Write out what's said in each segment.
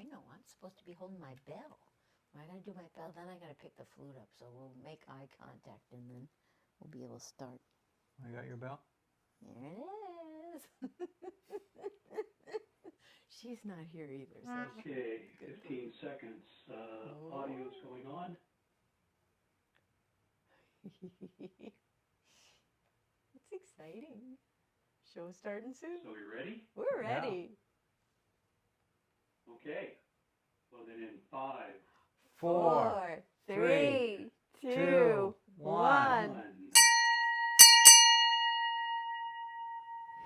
know. I'm supposed to be holding my bell. When I got to do my bell, then I got to pick the flute up. So we'll make eye contact, and then we'll be able to start. You got your bell? There it is. She's not here either. So okay, 15 seconds. Audio's going on. It's exciting. Show starting soon. So you ready? We're ready. Okay. Well then in 5, 4, 3, 2, 1.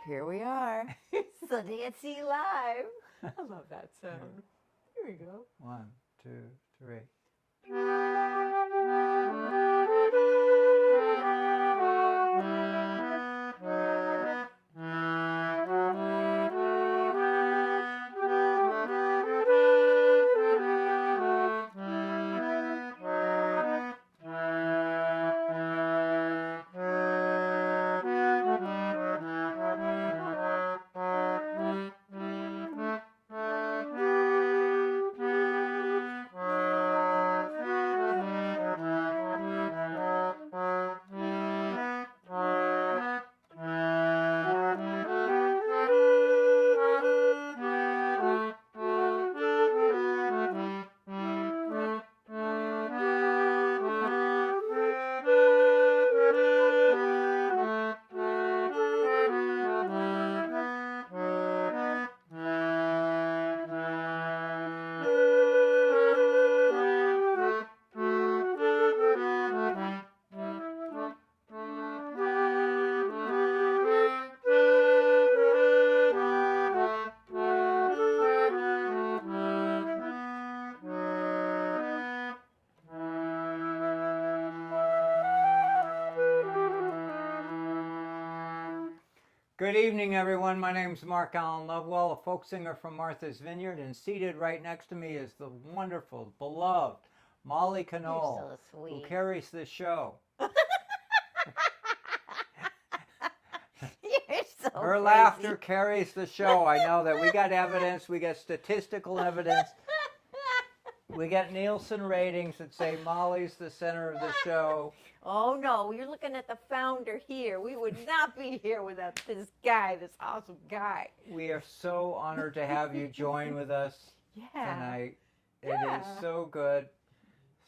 Here we are. Sunday at Sea Live. I love that sound. Here we go. 1, 2, 3. Good evening, everyone. My name is Mark Allen Lovewell, a folk singer from Martha's Vineyard, and seated right next to me is the wonderful, beloved Molly Conole, You're so sweet. who carries the show. You're so Her crazy. laughter carries the show. I know that. We got evidence. We got statistical evidence. We got Nielsen ratings that say Molly's the center of the show. Oh, no. You're looking at the founder here. We would not be here without this guy, this awesome guy. We are so honored to have you join with us tonight. It is so good.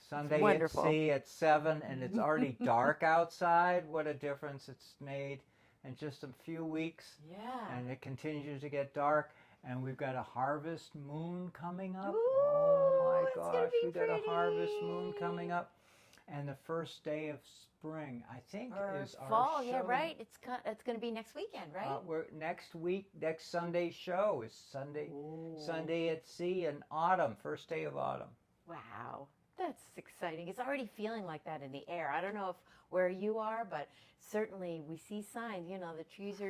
Sunday at sea at 7, and it's already dark outside. What a difference it's made in just a few weeks. Yeah. And it continues to get dark. And we've got a harvest moon coming up. Ooh, oh it's my gonna gosh, be we've got a harvest pretty. moon coming up. And the first day of spring, I think, Or is our fall, show. yeah, right. It's going to be next weekend, right? Next Sunday's show is Sunday at Sea in autumn, first day of autumn. Wow, that's exciting. It's already feeling like that in the air. I don't know if where you are, but certainly we see signs. You know, the trees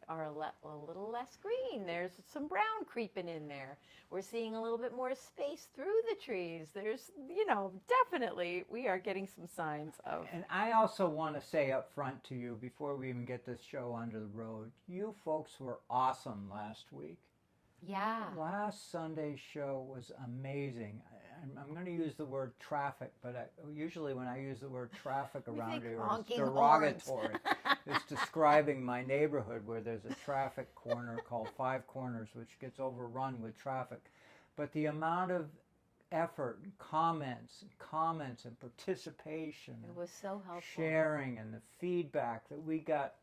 are a little less green. There's some brown creeping in there. We're seeing a little bit more space through the trees. There's, definitely we are getting some signs of. And I also want to say up front to you, before we even get this show onto the road, you folks were awesome last week. Yeah. Last Sunday's show was amazing. I'm going to use the word traffic, but usually when I use the word traffic around here, it's derogatory. It's describing my neighborhood where there's a traffic corner called Five Corners, which gets overrun with traffic. But the amount of effort and comments and participation, It was so helpful. sharing, and the feedback that we got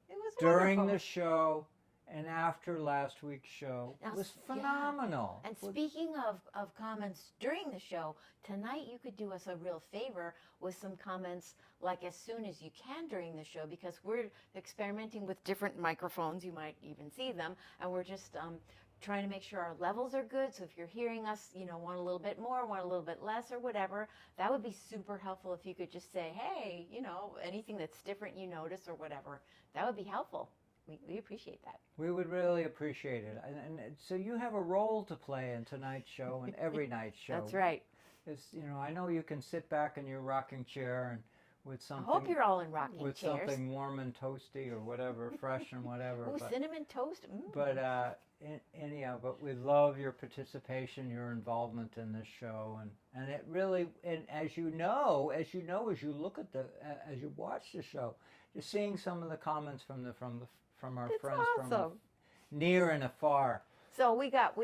It was during wonderful. the show and after last week's show was phenomenal. And speaking of comments during the show, tonight you could do us a real favor with some comments like as soon as you can during the show, because we're experimenting with different microphones. You might even see them, and we're just trying to make sure our levels are good. So if you're hearing us, want a little bit more, want a little bit less or whatever, that would be super helpful if you could just say, hey, anything that's different you notice or whatever. That would be helpful. We appreciate that. We would really appreciate it. And so you have a role to play in tonight's show and every night's show. That's right. It's, I know you can sit back in your rocking chair and with I something. hope you're all in rocking with chairs. something warm and toasty or whatever, fresh and whatever. Ooh, cinnamon toast. But anyhow, but we love your participation, your involvement in this show, and it really, and as you know, as you look at as you watch the show, you're seeing some of the comments from our It's friends awesome. from near and afar. So we got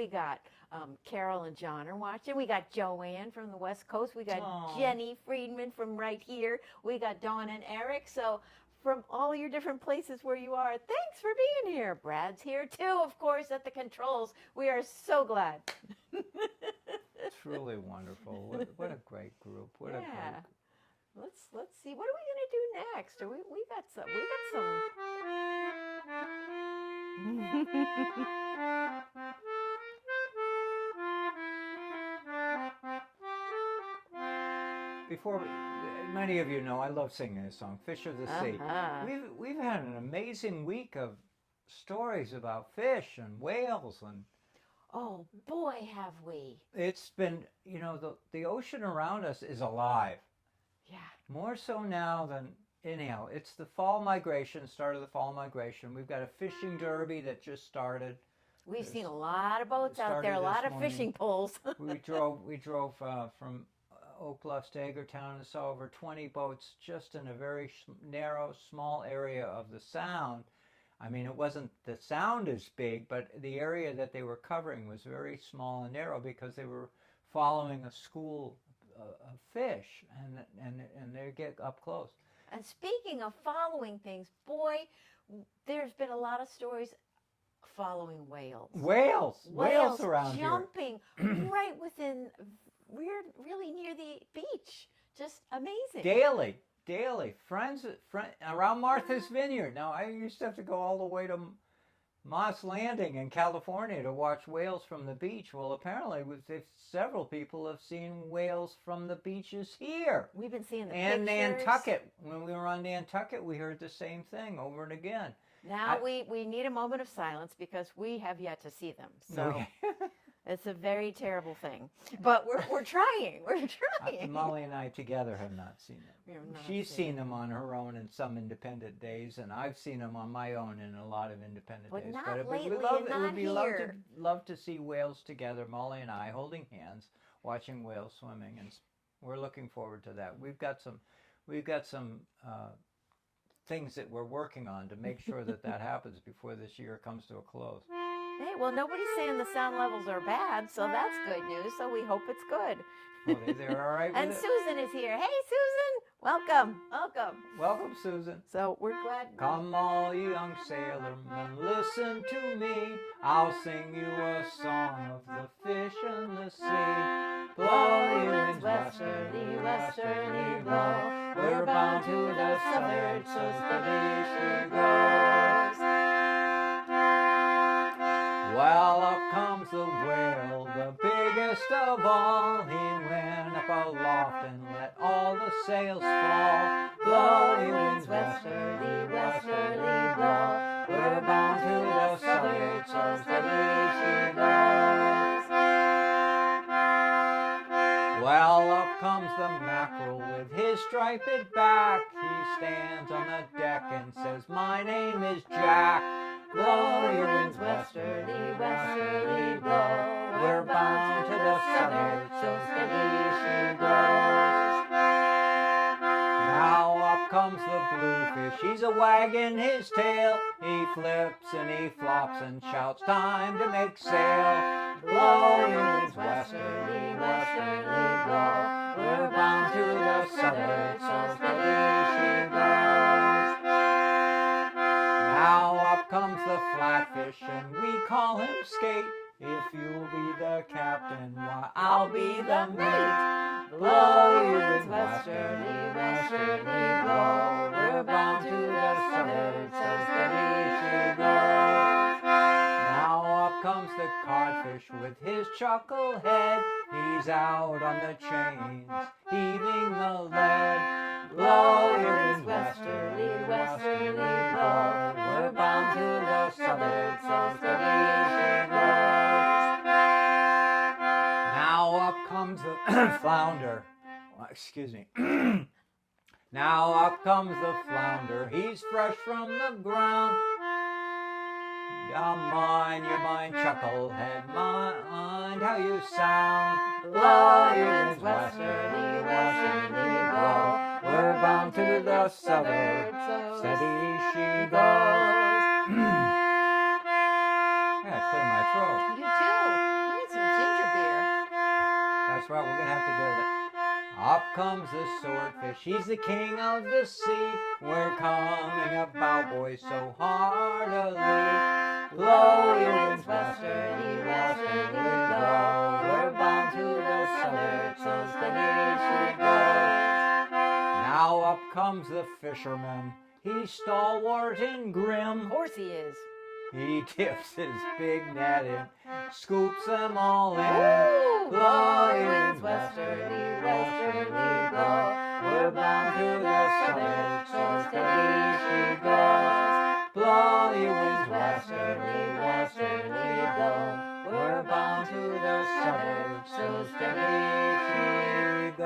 Carol and John are watching. We got Joanne from the West Coast. We got Jenny Friedman from right here. We got Dawn and Eric. So from all your different places where you are, thanks for being here. Brad's here too, of course, at the controls. We are so glad. Truly wonderful. What a great group. What a great. Let's see. What are we gonna do next? We got some. Before many of you know, I love singing this song, "Fish of the Sea." We've had an amazing week of stories about fish and whales, and oh boy, have we! It's been, the ocean around us is alive. Yeah. More so now than anyhow. It's the fall migration, start of the fall migration. We've got a fishing derby that just started. We've seen a lot of boats out there, a lot of fishing poles. we drove from Oak Bluffs to Hagertown and saw over 20 boats just in a very narrow, small area of the Sound. I mean, it wasn't the Sound is big, but the area that they were covering was very small and narrow because they were following a school of fish, and they get up close. And speaking of following things, boy, there's been a lot of stories following whales. Whales around jumping right within. We're really near the beach. Just amazing. Daily. Friends around Martha's Vineyard. Now, I used to have to go all the way to Moss Landing in California to watch whales from the beach. Well, apparently, several people have seen whales from the beaches here. We've been seeing the and pictures. Nantucket. When we were on Nantucket, we heard the same thing over and again. Now we need a moment of silence because we have yet to see them. So it's a very terrible thing. But we're trying. We're trying. Molly and I together have not seen them. She's seen them on her own in some independent days, and I've seen them on my own in a lot of independent days. Not but lately, it would be here. love to see whales together, Molly and I holding hands, watching whales swimming, and we're looking forward to that. We've got some things that we're working on to make sure that happens before this year comes to a close. Hey, well, nobody's saying the sound levels are bad, so that's good news. So we hope it's good. Well, they're all right with And it. Susan is here. Hey, Susan. Welcome. Welcome, Susan. So we're glad. Come all you young sailormen, listen to me. I'll sing you a song of the fish and the sea. Blow you winds westerly, westerly blow. We're bound to the southward, so steady she goes. Well, up comes the whale, the biggest of all. He went up aloft and let all the sails fall. Blow you winds westerly, westerly blow. We're bound to the southward, so steady she goes. Well, up comes the mackerel with his striped back. He stands on the deck and says, "My name is Jack." Blow your winds westerly, westerly blow. We're bound to the southward, so steady she goes. Now up comes the bluefish, he's a wagging his tail. He flips and he flops and shouts, "Time to make sail." Blow your winds westerly, westerly blow. We're bound to the southward, so steady she goes. Now up comes the flatfish and we call him Skate. If you'll be the captain, why I'll be the mate. Blow your winds westerly, westerly blow. We're bound to the southward, so steady she goes. Now up comes the codfish with his chuckle head. He's out on the chains, heaving the lead. Blow your winds westerly, westerly blow. We're bound to the southward, so steady she goes. Now up comes the flounder. Excuse me. Now up comes the flounder, he's fresh from the ground. You mind, chucklehead, mind how you sound. Blow your winds westerly, westerly blow. We're bound to the southward, so steady she goes. Yeah, clear my throat. You too. You need some ginger beer. That's right, we're going to have to do that. Up comes the swordfish, he's the king of the sea. We're coming about, boys, so heartily. Blow your winds westerly, westerly blow. We're bound to the southward, so steady she goes. Now up comes the fisherman, he's stalwart and grim. Of course he is. He dips his big net in, scoops them all in. Woo! Blow your winds westerly, westerly blow. We're bound to the southward, so steady she goes. Blow your winds westerly, westerly blow. We're bound to the southward, so steady she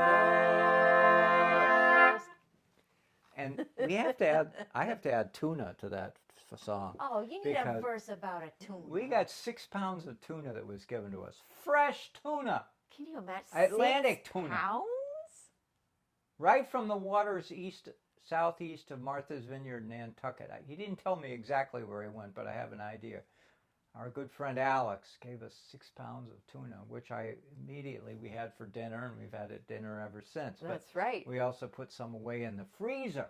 goes. And we have to add, I have to add tuna to that song. Oh, you need a Because verse about a tuna. We got 6 pounds of tuna that was given to us. Fresh tuna. Can you imagine? Atlantic 6 tuna. pounds? Right from the waters southeast of Martha's Vineyard, Nantucket. He didn't tell me exactly where he went, but I have an idea. Our good friend Alex gave us 6 pounds of tuna, which we had for dinner, and we've had it dinner ever since. That's right. We also put some away in the freezer.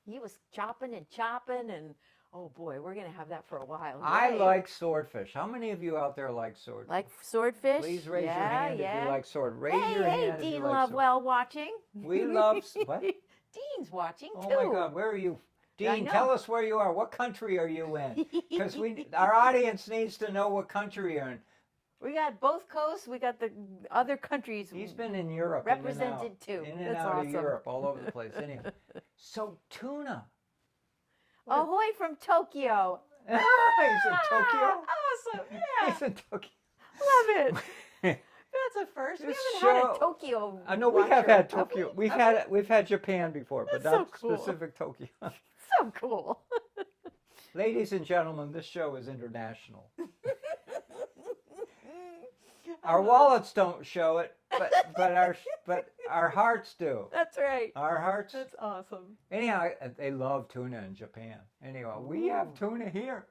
He was chopping, and oh boy, we're going to have that for a while. I Yay. like swordfish. How many of you out there like swordfish? Like swordfish? Please raise your Yeah, hand yeah. if you like sword. Raise Hey, your hand if Dean you like Lovewell watching. We love what? Dean's watching Oh too. my God, where are you? I Dean, know. tell us where you are. What country are you in? Because our audience needs to know what country you're in. We got both coasts. We got the other countries. He's been in Europe. Represented too. In and That's out awesome. of Europe, all over the place. Anyway, so tuna. Ahoy from Tokyo. He's in Tokyo. Awesome. Yeah. He's in Tokyo. Love it. That's a first. We This haven't had a show- Tokyo. I know we have watcher, had have Tokyo. we? We've had Japan before, but That's so not cool. specific Tokyo. So cool. Ladies and gentlemen, this show is international. Our wallets don't show it, but our hearts do. That's right. Our hearts. That's awesome. Anyhow, they love tuna in Japan. Anyhow, we have tuna here.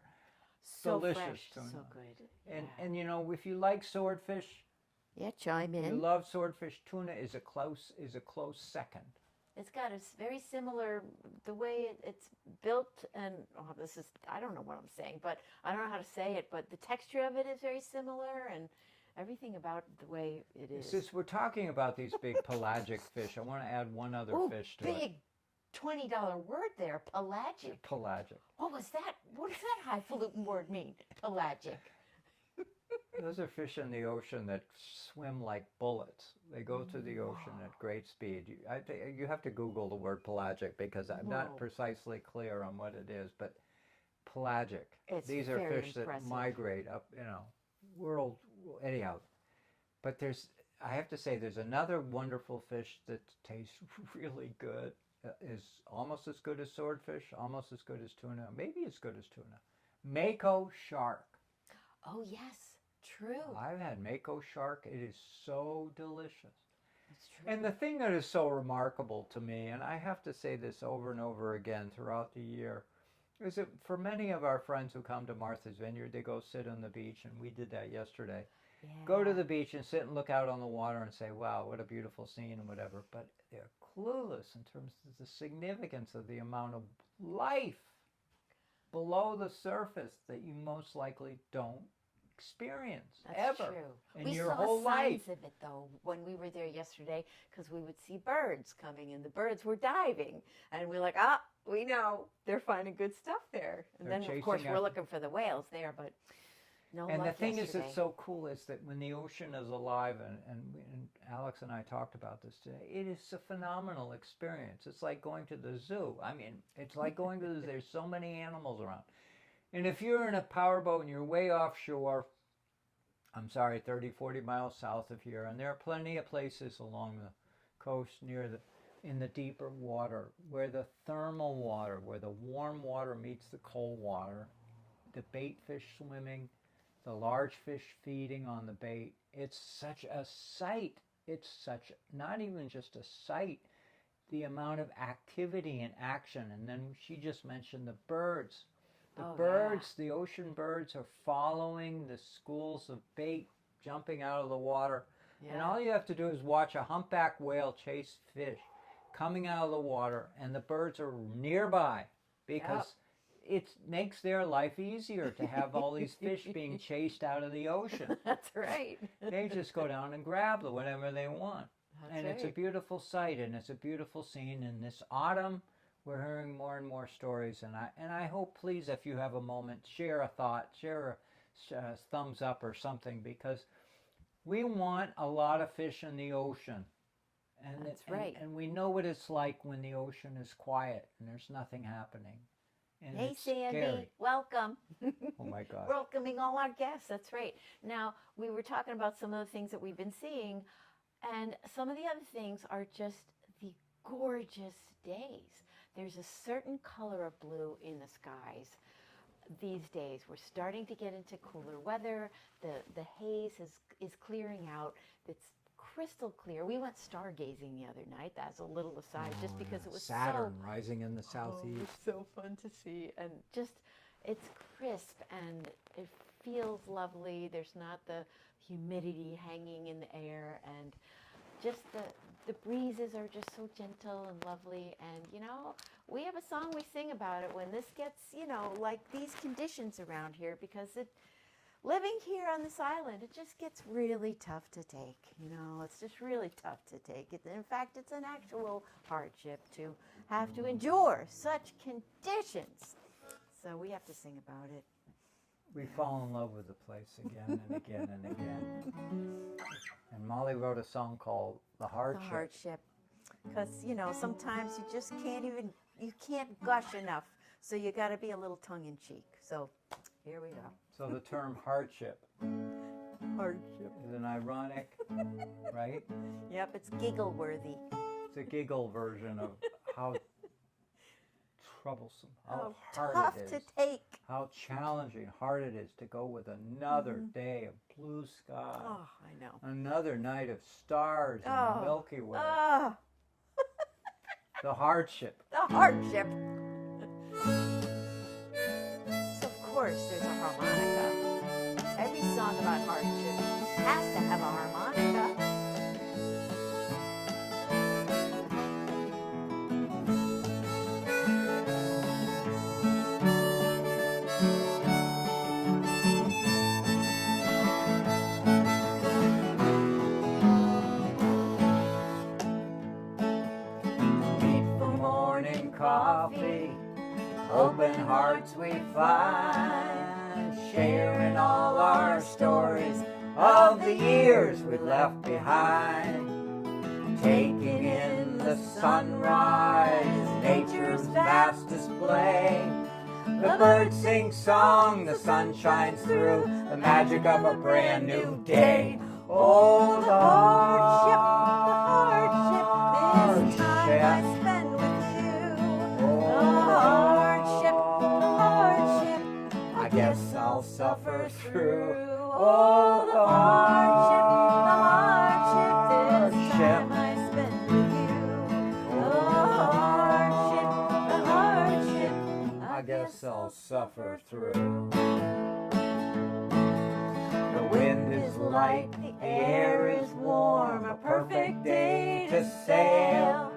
So Delicious fresh. tuna. So good. And you know, if you like swordfish, Yeah, chime you in. love swordfish, tuna is a close second. It's got a very similar, the way it's built, and I don't know what I'm saying, but I don't know how to say it, but the texture of it is very similar, and everything about the way it is. Since we're talking about these big pelagic fish, I want to add one other Ooh, fish to big it. $20 word there, pelagic. Pelagic. What was that? What does that highfalutin word mean? Pelagic. Those are fish in the ocean that swim like bullets. They go through the ocean at great speed. You have to Google the word pelagic because I'm not Whoa. precisely clear on what it is, but pelagic. It's These are very fish impressive. that migrate up, anyhow. But I have to say, there's another wonderful fish that tastes really good. Is almost as good as swordfish, almost as good as tuna, maybe as good as tuna. Mako shark. Oh, yes. True. I've had Mako shark. It is so delicious. That's true. And the thing that is so remarkable to me, and I have to say this over and over again throughout the year, is that for many of our friends who come to Martha's Vineyard, they go sit on the beach, and we did that yesterday. Yeah. Go to the beach and sit and look out on the water and say, wow, what a beautiful scene and whatever. But they're clueless in terms of the significance of the amount of life below the surface that you most likely don't experience That's ever true. in We your saw whole life. signs of it though when we were there yesterday, because we would see birds coming and the birds were diving, and we're like, we know they're finding good stuff there. And They're then of course chasing we're after- looking for the whales there, but no And the luck thing is yesterday. that's so cool is that when the ocean is alive, and Alex and I talked about this today, it is a phenomenal experience. It's like going to the zoo. I mean, it's like going to the zoo. There's so many animals around. And if you're in a powerboat and you're way offshore, 30, 40 miles south of here, and there are plenty of places along the coast near in the deeper water, where the thermal water, where the warm water meets the cold water, the bait fish swimming, the large fish feeding on the bait. It's such a sight. It's such, not even just a sight, the amount of activity and action. And then she just mentioned the birds. The ocean birds are following the schools of bait jumping out of the water. Yeah. And all you have to do is watch a humpback whale chase fish coming out of the water, and the birds are nearby because it makes their life easier to have all these fish being chased out of the ocean. That's right. They just go down and grab whatever they want. And it's a beautiful sight, and it's a beautiful scene. And this autumn, we're hearing more and more stories. And I hope, please, if you have a moment, share a thought, share a thumbs up or something, because we want a lot of fish in the ocean. And that's right. And we know what it's like when the ocean is quiet and there's nothing happening. And hey, it's Sandy, scary. welcome. Oh, my God. Welcoming all our guests. That's right. Now, we were talking about some of the things that we've been seeing, and some of the other things are just the gorgeous days. There's a certain color of blue in the skies these days. We're starting to get into cooler weather. The haze is clearing out. It's crystal clear. We went stargazing the other night. That's a little aside, just because it was Saturn rising in the southeast. It's so fun to see, and just it's crisp and it feels lovely. There's not the humidity hanging in the air, and just the breezes are just so gentle and lovely. And you know, we have a song we sing about it when this gets, you know, like these conditions around here, because living here on this island, it just gets really tough to take. You know, it's just really tough to take. In fact, it's an actual hardship to have to endure such conditions. So we have to sing about it. We fall in love with the place again and again and again. And Molly wrote a song called The Hardship. The Hardship. Because, you know, sometimes you just you can't gush enough. So you got to be a little tongue-in-cheek. So here we go. So the term hardship is an ironic, right? Yep, it's giggle-worthy. It's a giggle version of how troublesome, how hard tough it is, to take. how challenging, hard it is to go with another day of blue sky. Oh, I know. Another night of stars in the Milky Way. The hardship. The hardship. So of course there's a harmonica. Every song about hardship has to have a harmonica. Coffee, open hearts we find, sharing all our stories of the years we left behind, taking in the sunrise, nature's vast display. The birds sing song, the sun shines through, the magic of a brand new day. Oh, the hardship, this time I spend with I guess I'll suffer through. Oh, the hardship, this time I spend with you. The hardship, I guess I'll suffer through. The wind is light, the air is warm, a perfect day to sail.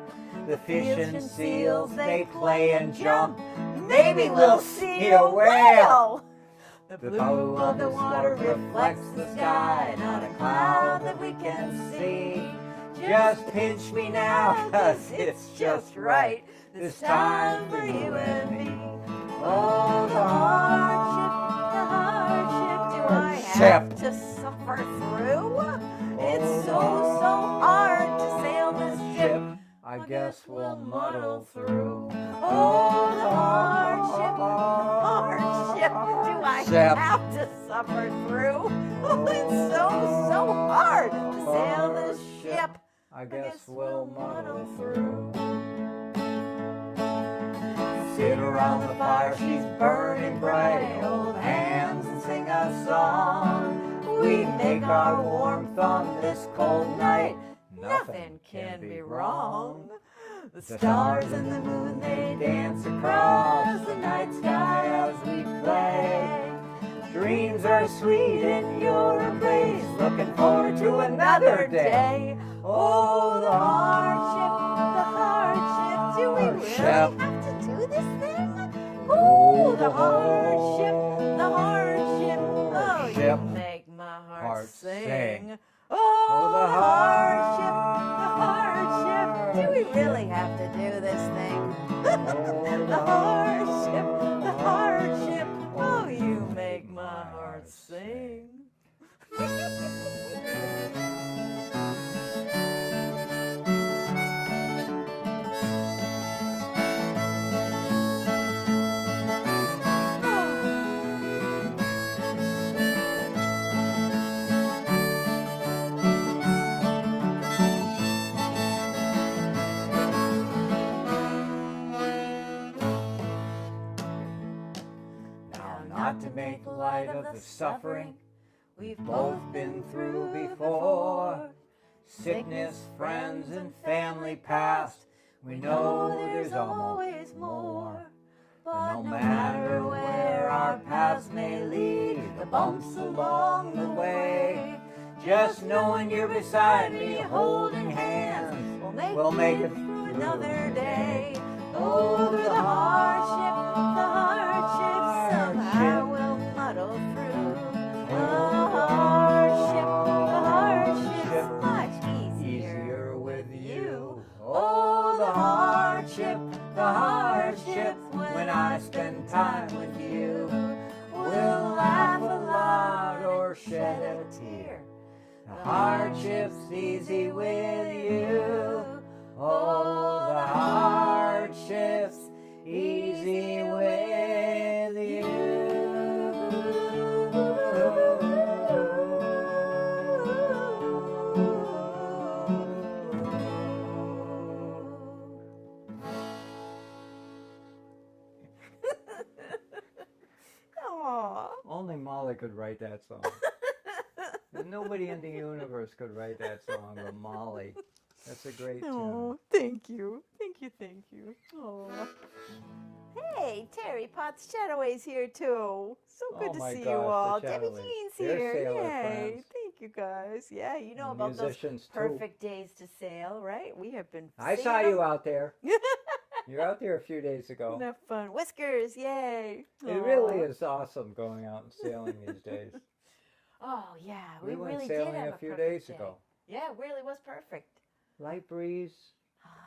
The fish and seals, they play and jump. Maybe we'll see a whale. The blue of the water reflects the sky, not a cloud that we can see. Just pinch me now, 'cause it's just right. This time for you and me. Oh, the hardship, do I have to suffer through? It's so hard to sail this ship. I guess we'll muddle through. Oh, the hardship, do I have to suffer through? Oh, it's so hard to sail this ship. I guess we'll muddle through. Sit around the fire, she's burning bright. Hold hands and sing a song. We make our warmth on this cold night. Nothing can be wrong. The stars and the moon, they dance across the night sky as we play. Dreams are sweet in your embrace. Looking forward to another day. Oh, the hardship, do we really have to do this thing? Oh, the hardship, oh, you make my heart sing. Oh, the hardship, do we really have to do this thing? The hardship, oh, you make my heart sing. Not to make light of the suffering we've both been through before. Sickness, friends, and family past, we know there's always more. But no matter where our paths may lead, the bumps along the way, just knowing you're beside me, holding hands, we'll make it through another day. Over the hardship, somehow we'll muddle through. The hardship's much easier with you. Oh, the hardship, when I spend time with you. We'll laugh a lot or shed a tear. The hardship's easy with you. Oh, the hardship's easy with you. Only Molly could write that song. Nobody in the universe could write that song but Molly. That's a great tune. Oh, thank you. Thank you. Oh. Hey, Terry Potts Chataway's here too. So good to see you all. Debbie Jean's here. Yay. Thank you guys. Yeah, you know about those perfect days to sail, right? We have been I saw you out there. You're out there a few days ago. Isn't that fun? Whiskers, yay. It really is awesome going out and sailing these days. Oh, yeah. We went really sailing did have a few days ago. Yeah, it really was perfect. Light breeze.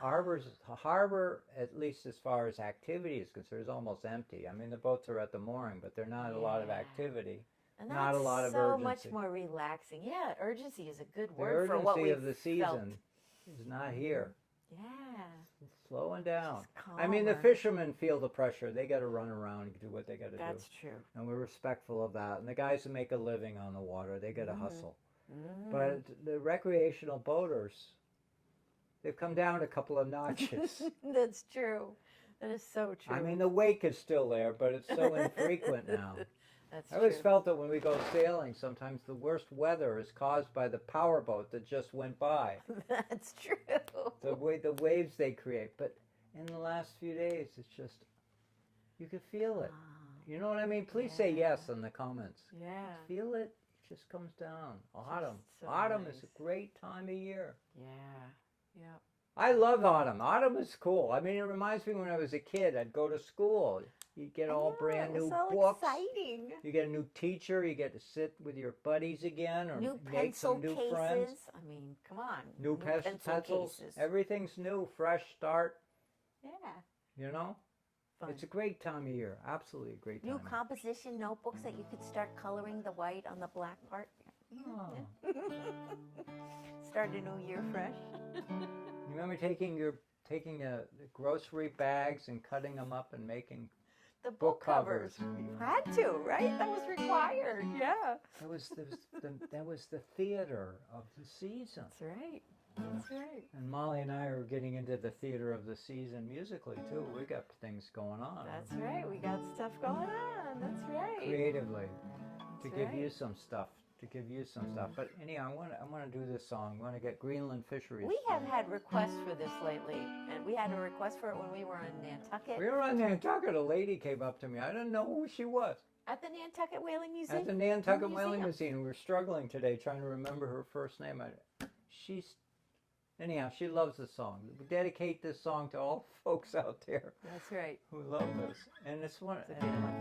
Harbor, at least as far as activity is concerned, is almost empty. I mean, the boats are at the mooring, but they're not a lot of activity. And not a lot of so urgency. much more relaxing. Yeah, urgency is a good word for what we The urgency of the season is not here. Yeah. It's slowing down. I mean, the fishermen feel the pressure. They got to run around and do what they got to do. That's true. And we're respectful of that. And the guys who make a living on the water, they got to hustle. But the recreational boaters, they've come down a couple of notches. That's true. That is so true. I mean, the wake is still there, but it's so infrequent now. That's I always felt that when we go sailing, sometimes the worst weather is caused by the powerboat that just went by. That's true. The waves they create. But in the last few days, it's just, you can feel it. You know what I mean? Please say yes in the comments. Yeah. Feel it. It just comes down. Autumn. So Autumn nice. is a great time of year. Yeah. Yeah. I love autumn. Autumn is cool. I mean, it reminds me when I was a kid, I'd go to school. You'd get all brand new books. Exciting. You get a new teacher. You get to sit with your buddies again or New make some new cases. friends. I mean, come on. New pencils. Cases. Everything's new. Fresh start. Yeah. You know? Fun. It's a great time of year. Absolutely a great time. New composition notebooks that you could start coloring the white on the black part. Oh. Start a new year fresh. You remember taking the grocery bags and cutting them up and making the book covers. You had to, right? That was required. Yeah. That was the theater of the season. That's right. That's right. And Molly and I are getting into the theater of the season musically too. We got things going on. That's right. We got stuff going on. That's right. Creatively, to That's give right. you some stuff. But anyhow, I want to do this song. I want to get Greenland Fisheries. We have had requests for this lately, and we had a request for it when we were in Nantucket. We were on Nantucket. A lady came up to me. I didn't know who she was. At the Nantucket Whaling Museum? At the Nantucket Whaling Museum. We were struggling today trying to remember her first name. Anyhow, she loves the song. We dedicate this song to all folks out there. That's right. Who love this. And it's one. It's a good one.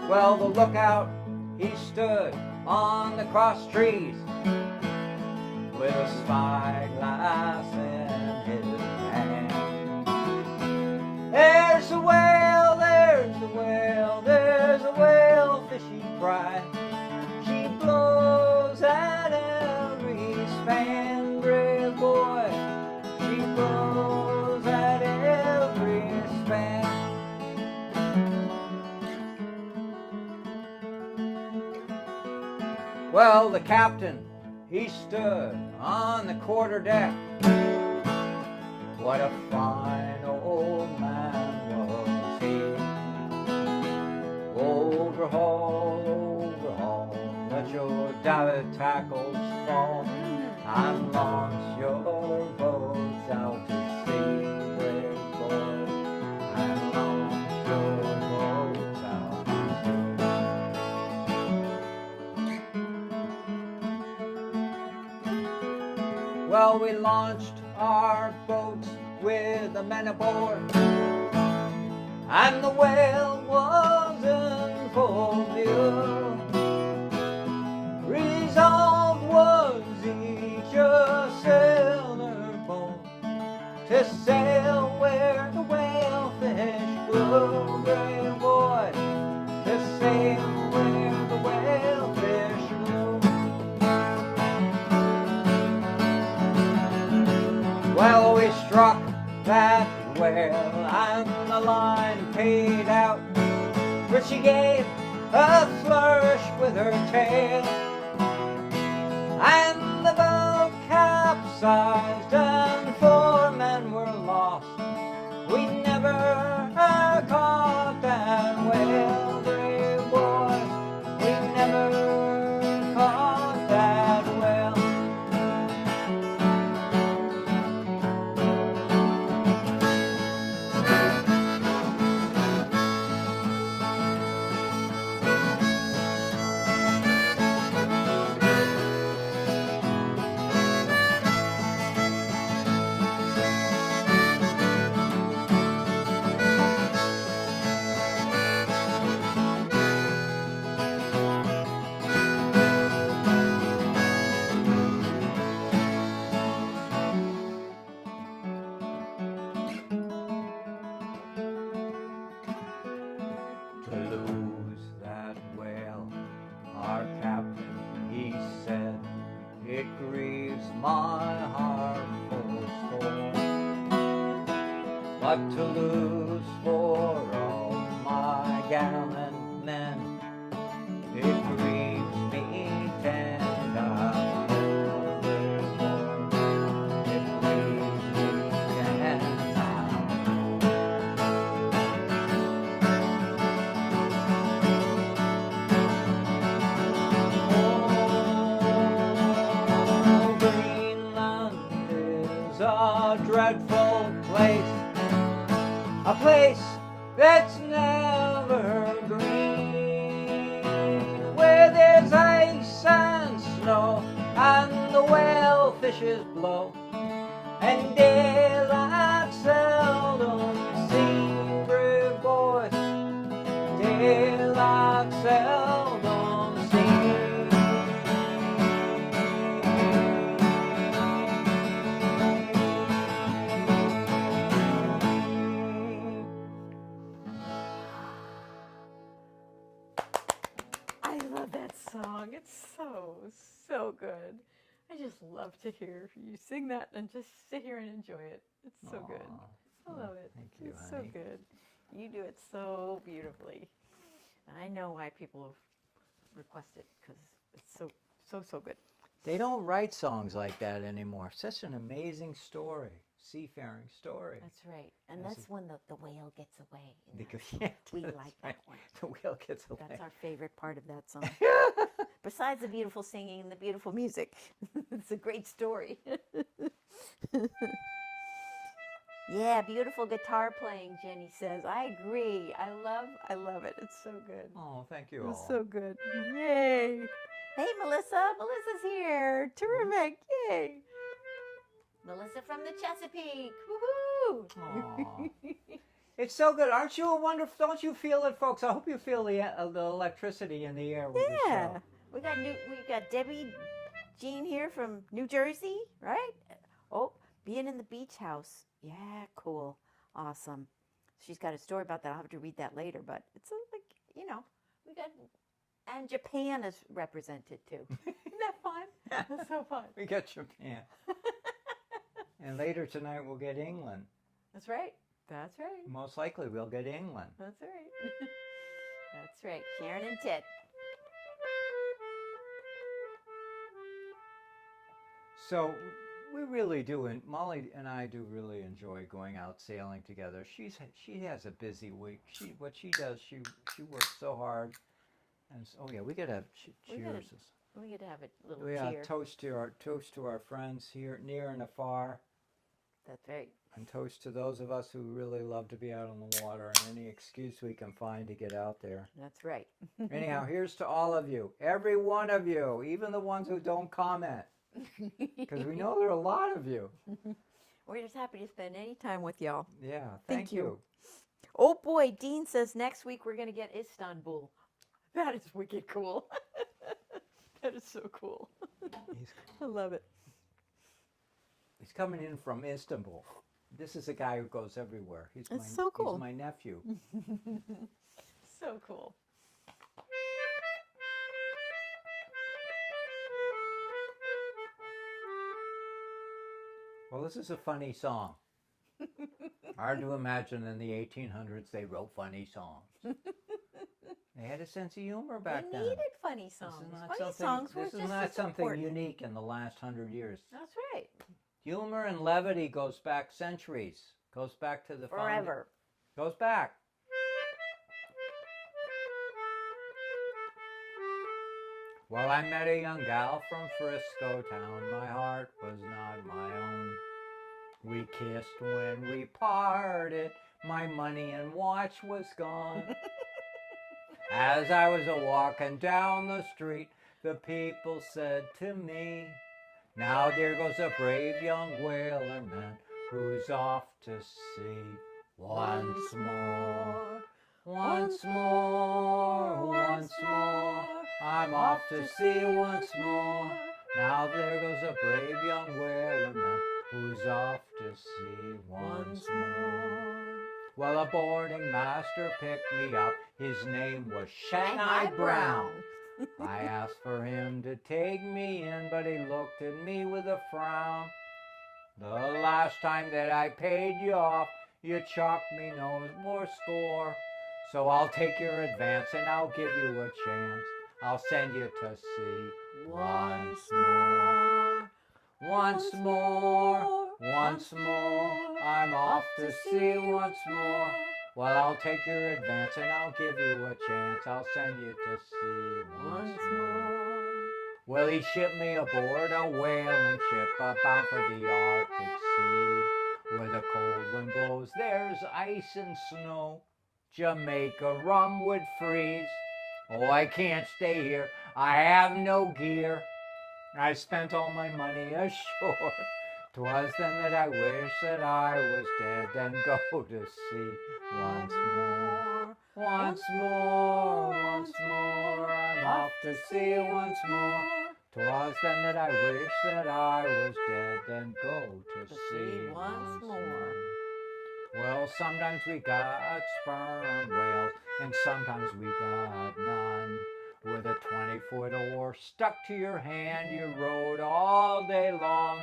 Well, the lookout, he stood on the cross trees with a spyglass in his hand. There's a whale, there's a whale, there's a whale, fishy cry. She blows at every span, brave boy. She blows at every span. Well, the captain, he stood on the quarterdeck. What a fine old man was he. Overhaul, overhaul, let your davit tackles fall, and launch your boats out to sea, brave boy, and launch your boats out to sea. Well, we launched our boats with the men aboard, and the whale was in full view. Resolved was each a sailor bold to sail where the whale fish grew, brave boy, to sail where the whale fish grew. Well, we struck that whale and the line paid out, but she gave a flourish with her tail, and the boat capsized and 4 men were lost. We never caught that whale, brave boys. We never caught that whale. To lose that whale, our captain, he said, it grieves my heart full scorn. But to lose for all my gallant men, it grieves me tender. It grieves me tender. A dreadful place, a place that's never green, with fishes blow, and daylight seldom seen, brave boys, daylight seldom seen. I love that song. It's so good. I just love to hear you sing that and just sit here and enjoy it. It's so good. I love it. Thank you, It's honey. so good. You do it so beautifully. And I know why people have requested, because it's so good. They don't write songs like that anymore. Such an amazing story, seafaring story. That's right. And Yes, that's when the whale gets away. in that Because, song. yeah, We that's like right. that one. The whale gets away. That's our favorite part of that song. Besides the beautiful singing and the beautiful music. It's a great story. Yeah, beautiful guitar playing, Jenny says. I agree. I love it. It's so good. Oh, thank you all. It's so good. Yay. Hey, Melissa. Melissa's here. Terrific. Yay. Melissa from the Chesapeake. Woohoo. Aw. It's so good. Aren't you a wonderful? Don't you feel it, folks? I hope you feel the electricity in the air with the Yeah. show. We got Debbie Jean here from New Jersey, right? Oh, being in the beach house. Yeah, cool. Awesome. She's got a story about that. I'll have to read that later, but it's like, we got, and Japan is represented too. Isn't that fun? That's so fun. We got Japan. And later tonight we'll get England. That's right. That's right. Most likely we'll get England. That's right. That's right. Sharon and Ted. So we really do, and Molly and I do really enjoy going out sailing together. She has a busy week. What she does, she works so hard. And so, we gotta have cheers. We could have a little We cheer. toast to our friends here near and afar, That's right. and toast to those of us who really love to be out on the water and any excuse we can find to get out there. That's right. Anyhow, here's to all of you, every one of you, even the ones who don't comment, because we know there are a lot of you. We're just happy to spend any time with y'all. Yeah, Thank thank you. you. Oh boy, Dean says next week we're going to get Istanbul. That is wicked cool. That is so cool. I love it. He's coming in from Istanbul. This is a guy who goes everywhere. That's so cool. He's my nephew. So cool. Well, this is a funny song. Hard to imagine in the 1800s they wrote funny songs. They had a sense of humor back They then. needed funny songs. This is not something unique in the last 100 years. That's right. Humor and levity goes back centuries. Goes back to the Forever. Goes back. Well, I met a young gal from Frisco town. My heart was not my own. We kissed when we parted. My money and watch was gone. As I was a-walking down the street, the people said to me, now there goes a brave young whaler man who's off to sea once more. Once more, once more, I'm off to sea once more. Now there goes a brave young whaler man who's off to sea once more. Well, a boarding master picked me up. His name was Shanghai Brown. I asked for him to take me in, but he looked at me with a frown. The last time that I paid you off, you chalked me no more score. So I'll take your advance and I'll give you a chance. I'll send you to sea once more. Once more, once more, I'm off to sea once more. Well, I'll take your advance and I'll give you a chance. I'll send you to sea once more. Well, he shipped me aboard a whaling ship bound for the Arctic Sea. Where the cold wind blows, there's ice and snow. Jamaica rum would freeze. Oh, I can't stay here. I have no gear. I spent all my money ashore. 'Twas then that I wished that I was dead, then go to sea once more. Once more, once more, I'm off to sea once more. 'Twas then that I wished that I was dead, then go to sea once more. Well, sometimes we got sperm whales, and sometimes we got none. With a 20-foot oar stuck to your hand, you rowed all day long.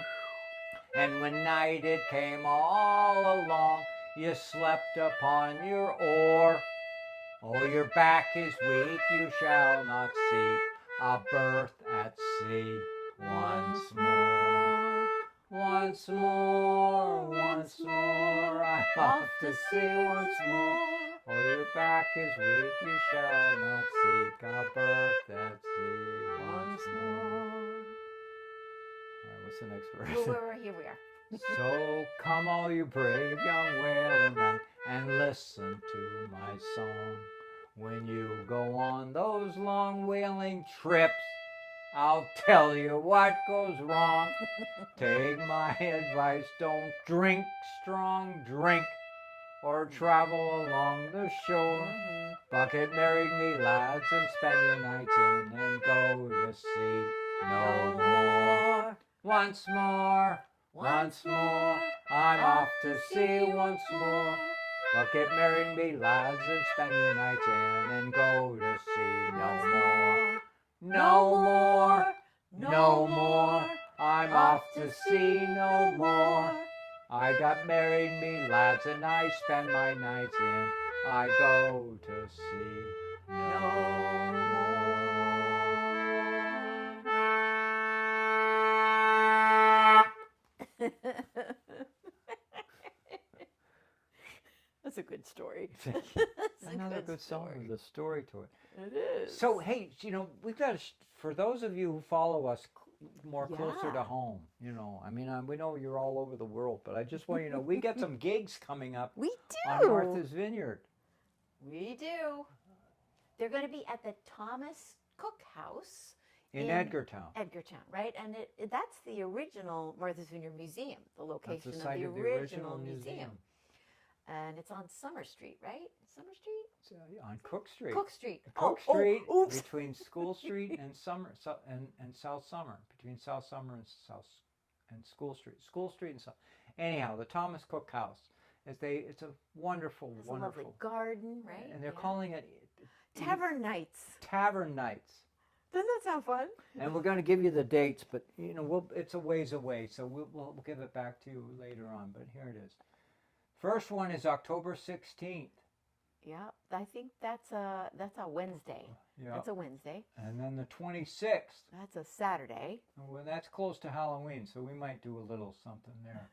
And when night it came all along, you slept upon your oar. Oh, your back is weak, you shall not seek a berth at sea once more. Once more, once more, I'm off to sea once more. Oh, your back is weak, you shall not seek a berth at sea once more. All right, what's the next verse? Well, here we are. So come all you brave young whalemen and listen to my song. When you go on those long whaling trips, I'll tell you what goes wrong. Take my advice, don't drink strong drink or travel along the shore. Bucket married me lads and spend your nights in and go to sea no more. Once more, once more, I'm off to sea once more. Bucket married me lads and spend your nights in and go to sea no more. No more, no more, I'm off to sea no more. I got married me lads and I spend my nights in, I go to sea no more. That's a good story. Another good song with a story to it. It is. So, hey, we've got for those of you who follow us more closer to home, I mean, we know you're all over the world, but I just want you to know we get some gigs coming up. We do. On Martha's Vineyard. We do. They're going to be at the Thomas Cook House in Edgartown. Edgartown, right? And that's the original Martha's Vineyard Museum, the location That's the site of the original museum. And it's on Summer Street, right? Summer Street? It's, on Cook Street. Cook Street. Cook Street oops. Between School Street and and South Summer. Between South Summer and School Street. School Street and South. Anyhow, the Thomas Cook House. It's a wonderful, it's wonderful. a lovely garden, right? And they're calling it Tavern Nights. Tavern Nights. Doesn't that sound fun? And we're going to give you the dates, but it's a ways away, so we'll give it back to you later on. But here it is. First one is October 16th. Yeah, I think that's a Wednesday. Yeah. That's a Wednesday. And then the 26th. That's a Saturday. Well, that's close to Halloween, so we might do a little something there.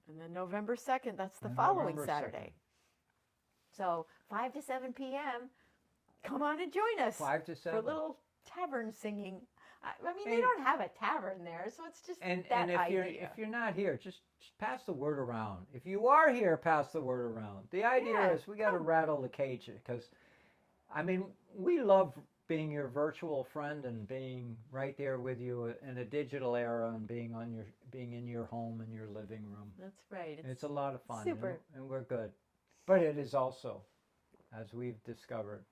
And then November 2nd, that's the following Saturday. 2nd. So 5 to 7 p.m., come on and join us. 5 to 7. For a little tavern singing. I mean, they don't have a tavern there, so it's just and idea. If you're not here, just pass the word around. If you are here, pass the word around. The idea is we got to rattle the cage because, I mean, we love being your virtual friend and being right there with you in a digital era and being in your home and your living room. That's right. It's a lot of fun. Super. And we're good. But it is also, as we've discovered,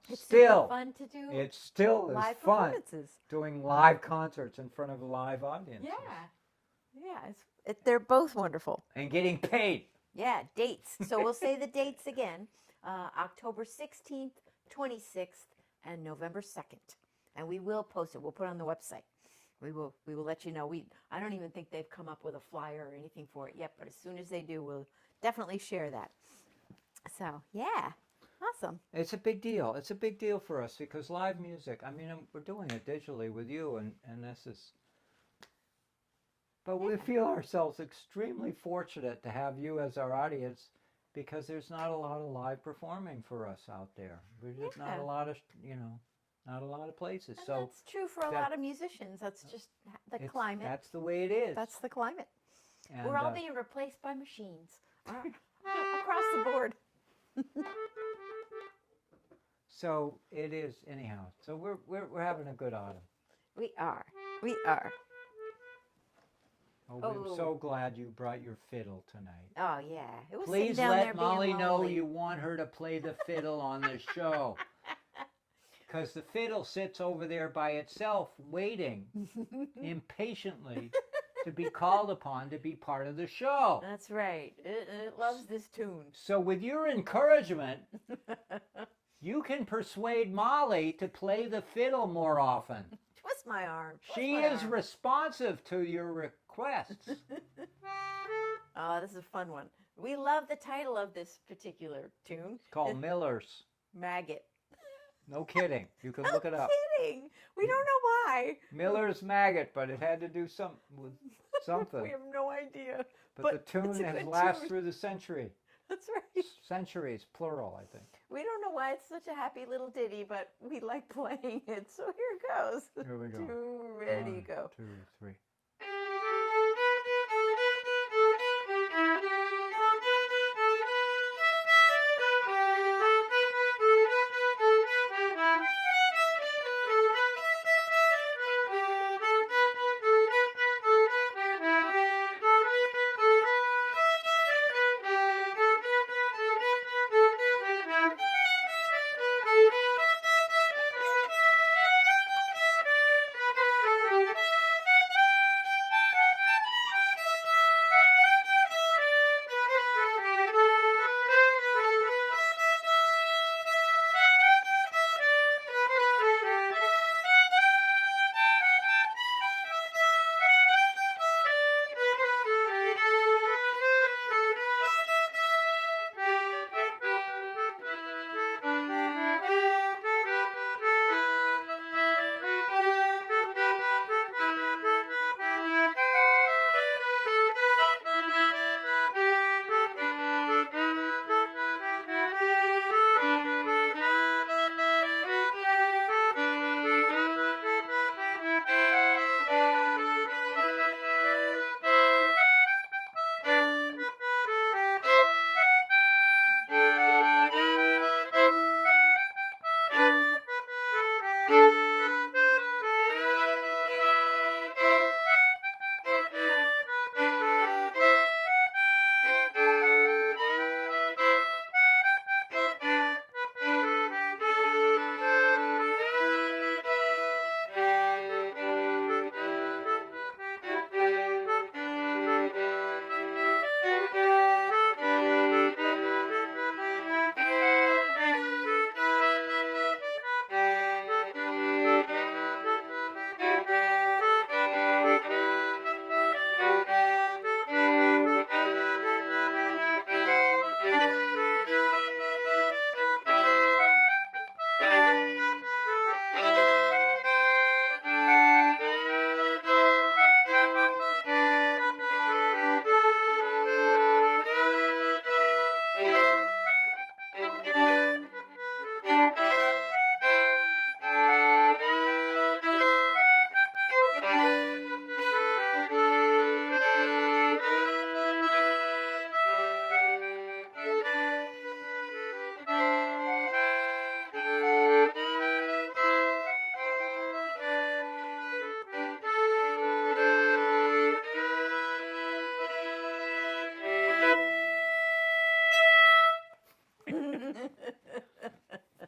It's still fun to do. It still is live fun performances. doing live concerts in front of a live audience. Yeah. They're both wonderful. And getting paid. Yeah, dates. So we'll say the dates again. October 16th, 26th, and November 2nd. And we will post it. We'll put it on the website. We will let you know. I don't even think they've come up with a flyer or anything for it yet, but as soon as they do, we'll definitely share that. So, yeah. Awesome. It's a big deal. It's a big deal for us because live music, I mean, we're doing it digitally with you, and this is... But we feel ourselves extremely fortunate to have you as our audience because there's not a lot of live performing for us out there. There's just not a lot of, not a lot of places. And so that's true for a lot of musicians. That's just the climate. That's the way it is. That's the climate. And, we're all being replaced by machines across the board. So it is anyhow. So we're having a good autumn. We are. We are. Oh, we're so glad you brought your fiddle tonight. Oh, yeah. It was Please down there let Molly being know lonely. you want her to play the fiddle on the show. Because the fiddle sits over there by itself, waiting impatiently to be called upon to be part of the show. That's right. It loves this tune. So with your encouragement, you can persuade Molly to play the fiddle more often. Twist my arm. She is responsive to your requests. Oh, this is a fun one. We love the title of this particular tune. It's called Miller's. Maggot. No kidding. You can look it up. Kidding. We don't know why. Miller's Maggot, but it had to do with something. We have no idea. But the tune has lasted through the century. That's right. Centuries, plural, I think. We don't know why it's such a happy little ditty, but we like playing it. So here it goes. Here we go. Ready, 1, go. 2, 3.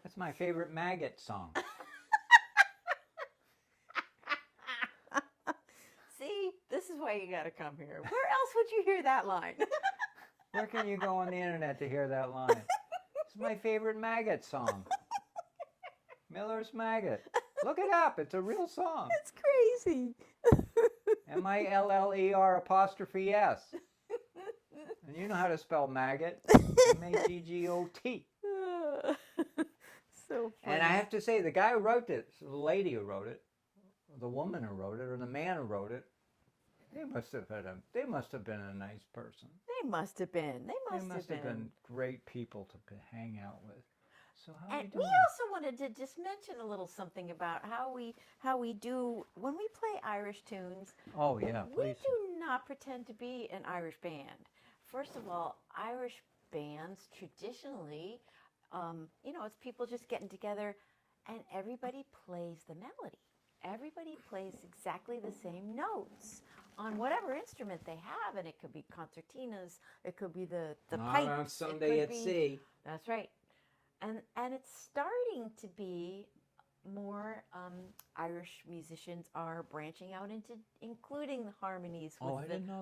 That's my favorite Maggot song. See, this is why you got to come here. Where else would you hear that line? Where can you go on the internet to hear that line? It's my favorite Maggot song. Miller's Maggot. Look it up. It's a real song. It's crazy. Miller's'. And you know how to spell maggot. Maggot. So funny. And I have to say, the guy who wrote it, the lady who wrote it, or the woman who wrote it, or the man who wrote it, they must have been a nice person. They must have been. They They must have been great people to hang out with. So how And you we doing? also wanted to just mention a little something about how we do when we play Irish tunes. Oh yeah, We please. do not pretend to be an Irish band. First of all, Irish bands traditionally It's people just getting together, and everybody plays the melody. Everybody plays exactly the same notes on whatever instrument they have, and it could be concertinas, it could be the pipes. On Sunday at sea. That's right. And it's starting to be more Irish musicians are branching out into including the harmonies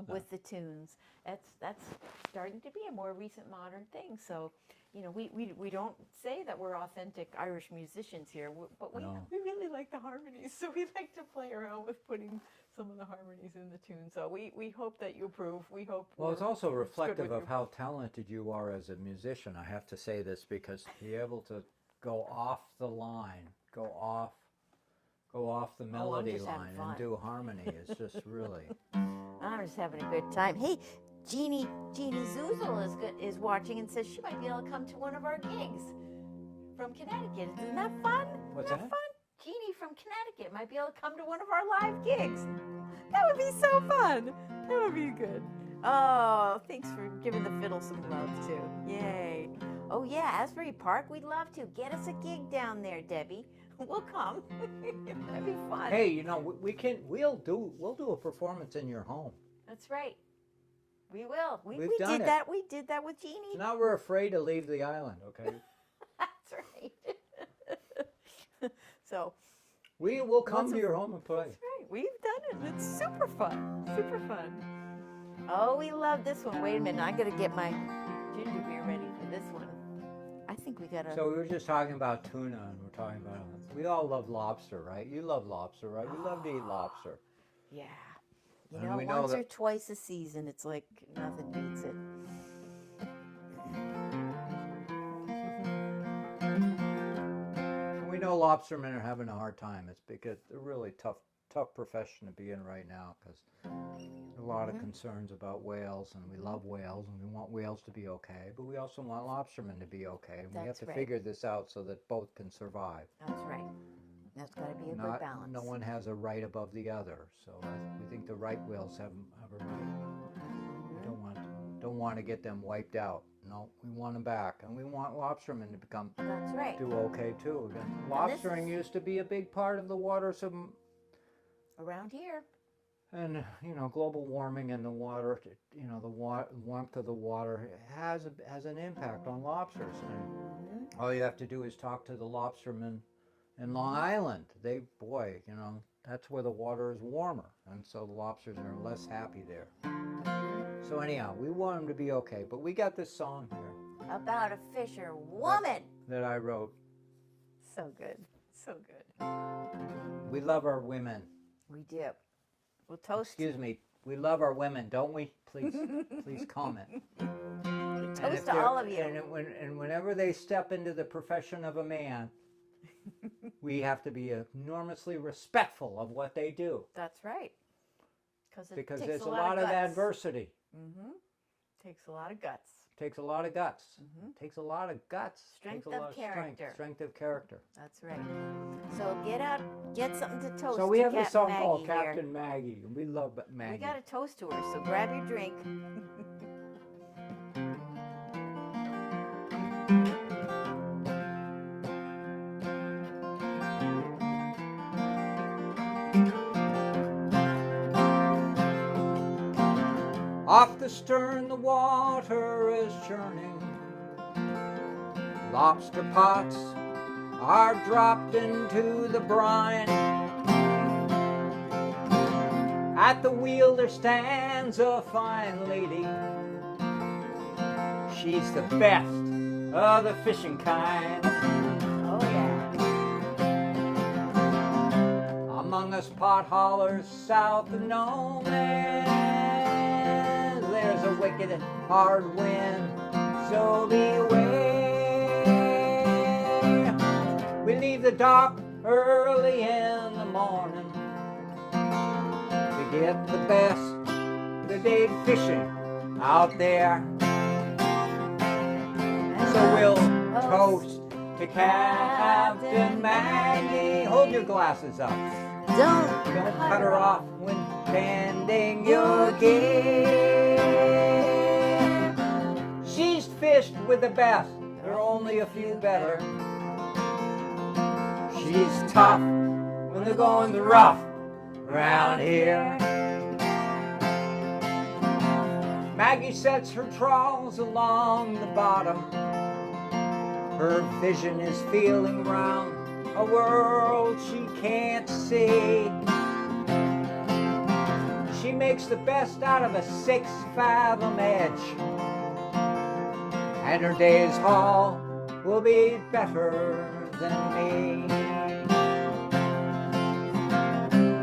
with the tunes. That's starting to be a more recent modern thing. So, we don't say that we're authentic Irish musicians here, but we really like the harmonies. So we like to play around with putting some of the harmonies in the tune. So we hope that you approve. We hope. Well, it's also reflective of how talented you are as a musician. I have to say this because to be able to go off the line, go off the melody line and do harmony is just really. I'm just having a good time. Hey, Jeannie Zuzel is watching and says she might be able to come to one of our gigs from Connecticut. Isn't that fun? What's Isn't that? Fun? Jeannie from Connecticut might be able to come to one of our live gigs. That would be so fun. That would be good. Oh, thanks for giving the fiddle some love too. Yay. Oh yeah, Asbury Park, we'd love to. Get us a gig down there, Debbie. We'll come. That'd be fun. Hey, we'll do a performance in your home. That's right. We will. We done did it. that. We did that with Jeannie. Now we're afraid to leave the island, okay? That's right. So we will come to your home and play. That's right. We've done it. And it's super fun. Super fun. Oh, we love this one. Wait a minute. I'm gonna get my ginger beer ready for this one. I think we gotta. So we were just talking about tuna, and we're talking about. We all love lobster, right? You love lobster, right? We love to eat lobster. Yeah. And we know once that- or twice a season, it's like nothing beats it. We know lobstermen are having a hard time. It's because they're really tough profession to be in right now because a lot of concerns about whales, and we love whales, and we want whales to be okay, but we also want lobstermen to be okay, and we have to figure this out so that both can survive. That's right. That's got to be a good balance. No one has a right above the other, so we think the right whales have a right. We don't want to get them wiped out. No, we want them back, and we want lobstermen to That's right. do okay too. Lobstering used to be a big part of the water, around here. and global warming and the water, the warmth of the water has an impact on lobsters. And all you have to do is talk to the lobstermen in Long Island. That's where the water is warmer, and so the lobsters are less happy there. So anyhow, we want them to be okay, but we got this song here About a fisher woman. that I wrote. So good. So good. We love our women. We do. We'll toast. Excuse me. We love our women, don't we? Please comment. Toast to all of you. And whenever they step into the profession of a man, we have to be enormously respectful of what they do. That's right. Because takes there's a lot lot of guts. adversity. Takes a lot of guts. Takes a lot of guts. Takes a lot of guts. Strength Takes a lot of character. Strength of character. That's right. So get something to toast. So we to have this Captain song called Maggie here. Captain Maggie. We love Maggie. We got to toast to her. So grab your drink. Off the stern the water is churning. Lobster pots are dropped into the brine. At the wheel there stands a fine lady. She's the best of the fishing kind. Oh yeah. Among us pot haulers south of No Man, there's a wicked hard wind, so beware. We leave the dock early in the morning to get the best of the day fishing out there. So we'll toast to Captain Maggie. Hold your glasses up. Don't Cut her off when tending your gear. She's fished with the best. They're only a few better. She's tough when the going's rough around here. Maggie sets her trawls along the bottom. Her vision is feeling round a world she can't see. She makes the best out of a 6-fathom edge, and her day's haul will be better than me.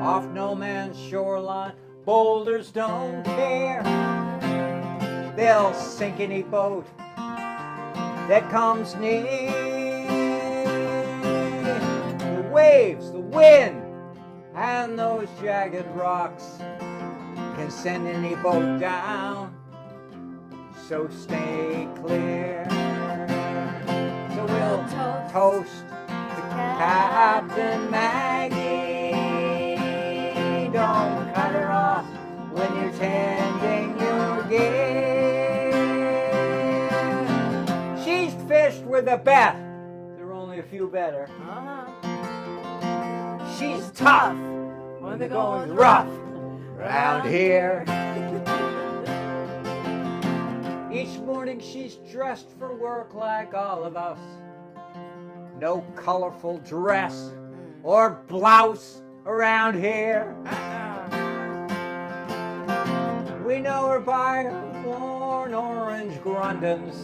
Off no man's shoreline, boulders don't care. They'll sink any boat that comes near. The waves, the wind, and those jagged rocks can send any boat down, so stay clear. So we'll toast to Captain Maggie. Don't cut her off when you're tending your gear. She's fished with the best, there are only a few better. She's tough when the going's rough around here. Each morning she's dressed for work like all of us. No colorful dress or blouse around here. We know her by her worn orange Grundens,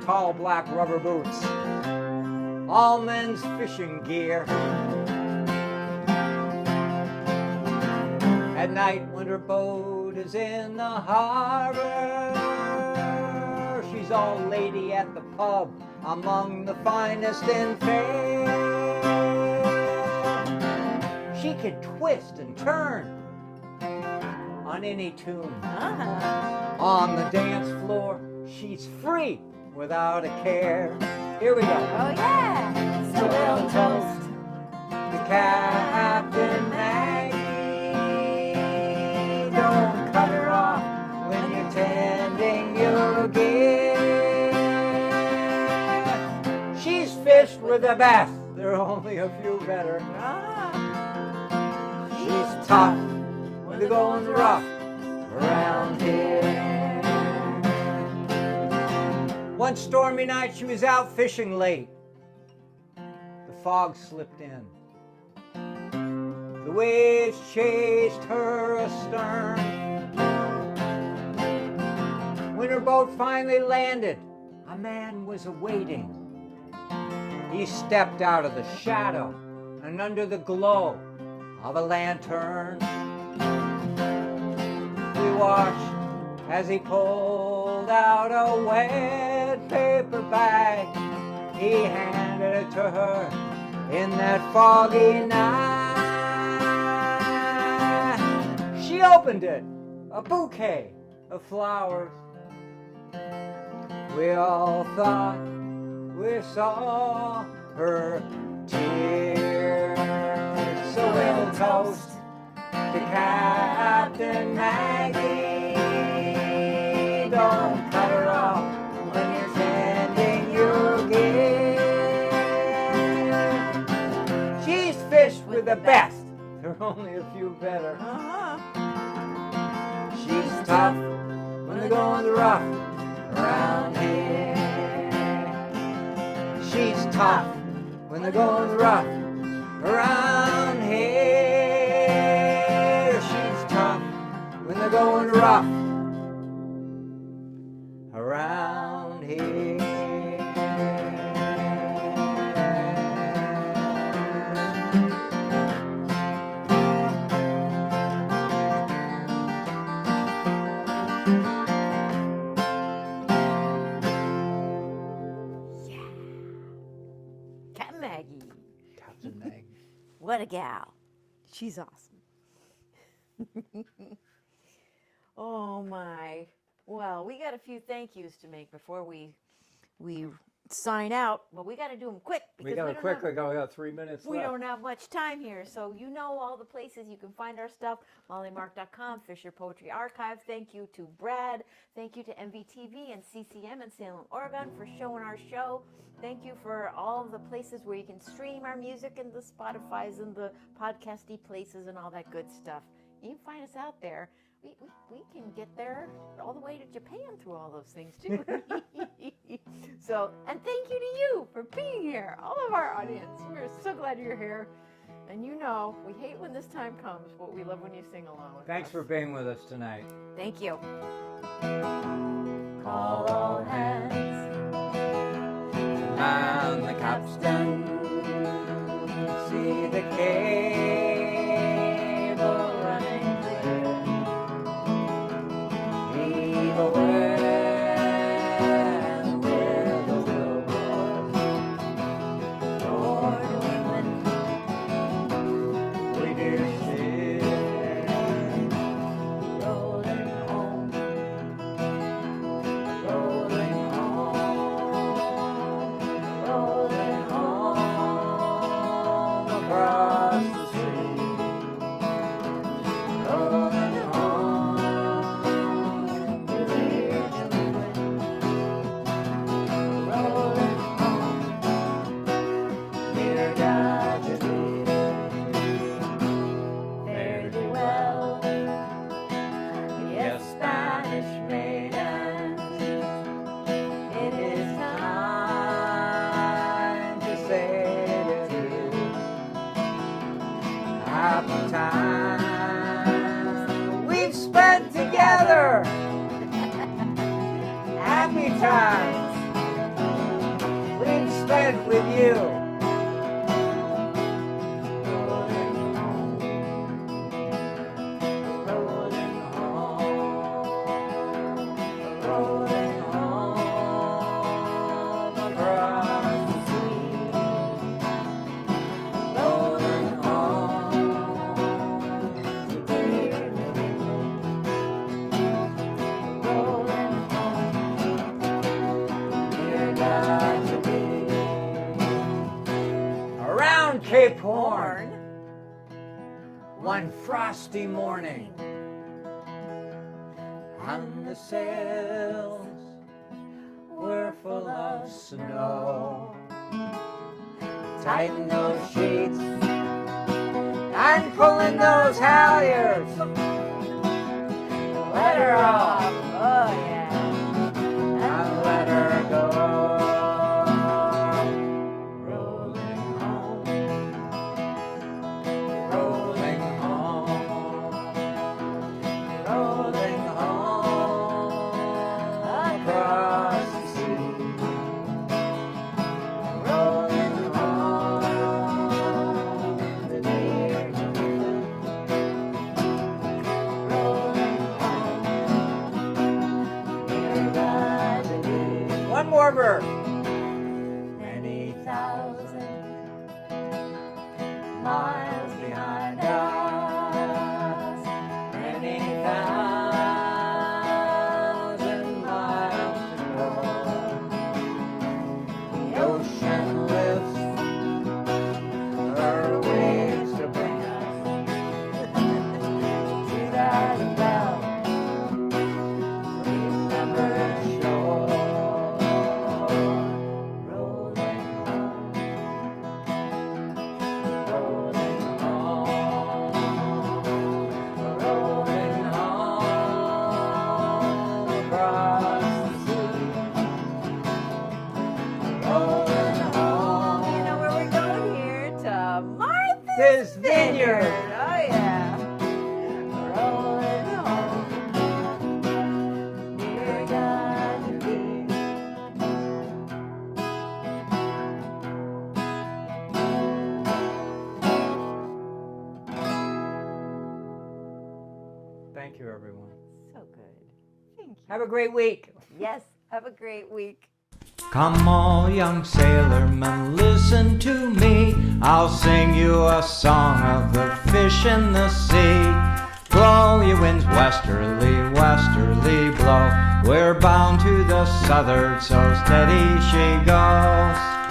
tall black rubber boots, all men's fishing gear. At night when her boat is in the harbor, she's all lady at the pub among the finest in fair. She can twist and turn on any tune. On the dance floor, she's free without a care. Here we go. Oh yeah! So we'll toast to Captain Maggie. Don't cut her off when you're tending your gear. She's fished with the best, there are only a few better. She's tough when the going's rough around here. One stormy night she was out fishing late. The fog slipped in. The waves chased her astern. When her boat finally landed, a man was awaiting. He stepped out of the shadow and under the glow of a lantern. We watched as he pulled out a wet paper bag. He handed it to her in that foggy night. She opened it, a bouquet of flowers. We all thought we saw her tears. So we'll toast to Captain Maggie. Don't cut her off when you're tending your gear. She's fished with the best, there are only a few better. She's tough when the going's rough around here. She's tough when the going's rough around here. She's tough when the going's rough around here. Captain Maggie. Captain Meg. What a gal. She's awesome. Oh my. Well, we got a few thank yous to make before we sign out, but we got to do them quick because We got to quickly go. We got 3 minutes we left. don't have much time here. So you know all the places you can find our stuff, mollymark.com, Fisher Poetry Archive. Thank you to Brad. Thank you to MVTV and CCM in Salem, Oregon for showing our show. Thank you for all of the places where you can stream our music and the Spotifys and the podcasty places and all that good stuff. You can find us out there. We can get there all the way to Japan through all those things too. So, and thank you to you for being here, all of our audience. We're so glad you're here. And you know, we hate when this time comes, but we love when you sing along with Thanks us. for being with us tonight. Thank you. Call all hands. Man the capstan, see the cable running clear. Heave away with the billboard. Lord willing. We do steer, Rolling home. rolling home, rolling home across the sea. Rolling home to dear New England. Rolling home, dear God to thee. Fare thee well. Yes, Spanish maidens, it is time to say adieu. Happy times we've spent together. Happy times we've spent with you. Rolling home, rolling home, rolling home across the sea. Rolling home to dear New England. Rolling home, dear God to be. Around Cape Horn, one frosty morning, and the sails were full of snow. Tighten those sheets and pull in those halyards. Let her off, Oh, yeah. and let her go. Rolling home, rolling home, rolling home across the sea. Rolling home to dear New England. Rolling home, dear God to thee. One more verse. Many thousand miles behind us, many thousand miles to go. The ocean lifts her waves to bring us to that bell. Remember shore, rolling home, rolling home, rolling home across the sea. Rolling home. You know where we're going here? To Martha's This Vineyard. Oh, yeah. Rolling home. Dear God to thee. Thank you, everyone. So good. Thank you. Have a great week. Yes. Have a great week. Come all young sailormen, listen to me. I'll sing you a song of the fish in the sea. Blow, ye winds, westerly, westerly blow. We're bound to the southward, so steady she goes.